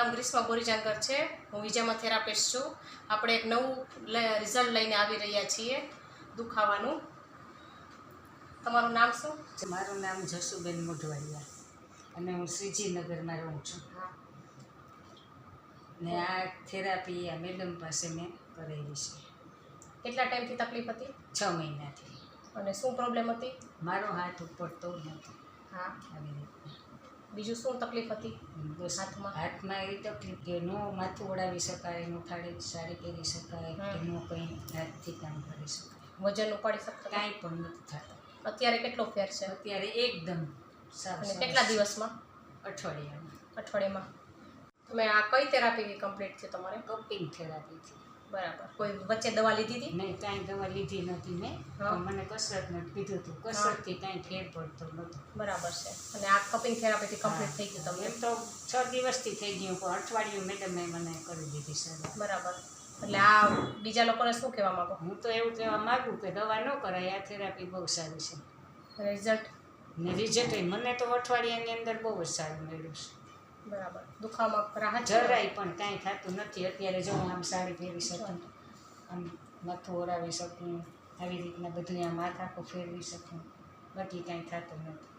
નામ ગ્રીષ્મા બોરીજાંકર છે। હું વિજયમાં થેરાપિસ્ટ છું। આપણે એક નવું રિઝલ્ટ લઈને આવી રહ્યા છીએ દુખાવાનું। તમારું નામ શું? મારું નામ જસુબેન મોઢવાડિયા અને હું શ્રીજીનગરમાં રહું છું। ને આ થેરાપી આ મેડમ પાસે મેં કરેલી છે। કેટલા ટાઈમથી તકલીફ હતી? 6 મહિનાથી। અને શું પ્રોબ્લેમ હતી? મારો હાથ ઉપડતો નહોતો। હા, આવી રીતે। બીજું શું તકલીફ હતી? બસ હાથમાં એવી તકલીફ કે નો માથું ઓળાવી શકાય, નો સાડી પહેરી શકાય કે નો કંઈ હાથથી કામ કરી શકાય, વજન ઉપાડી શકતા? કાંઈ પણ નથી થતું। અત્યારે કેટલો ફેર છે? અત્યારે એકદમ સારું। અને કેટલા દિવસમાં? અઠવાડિયામાં। તમે આ કઈ થેરાપી કમ્પ્લીટ છે તમારે? કપિંગ થેરાપીથી। બરાબર। કોઈ વચ્ચે દવા લીધી હતી? નહીં, કાંઈ દવા લીધી નથી મેં, પણ મને કસરતનું કીધું હતું। કસરતથી કાંઈ ફેર પડતો નહોતો। બરાબર છે। અને આ કપિંગ થેરાપીથી કમ્પ્લીટ થઈ ગયું તમને? એમ તો 6 દિવસથી થઈ ગયું, પણ અઠવાડિયું મેડમે મને કરી દીધી સર। બરાબર। એટલે આ બીજા લોકોને શું કહેવા માંગો? હું તો એવું કહેવા માગું કે દવા ન કરાય, આ થેરાપી બહુ સારી છે। રિઝલ્ટ? ને રિઝલ્ટ મને તો અઠવાડિયાની અંદર બહુ જ સારું મળ્યું છે। બરાબર। દુખાવામાં રાહત? જરાય પણ કાંઈ થતું નથી। અત્યારે જો હું આમ સાડી પહેરી શકું, આમ માથું ઓરાવી શકું, આવી રીતના બધું આમ માથા આખું ફેરવી શકું, બાકી કાંઈ થતું નથી।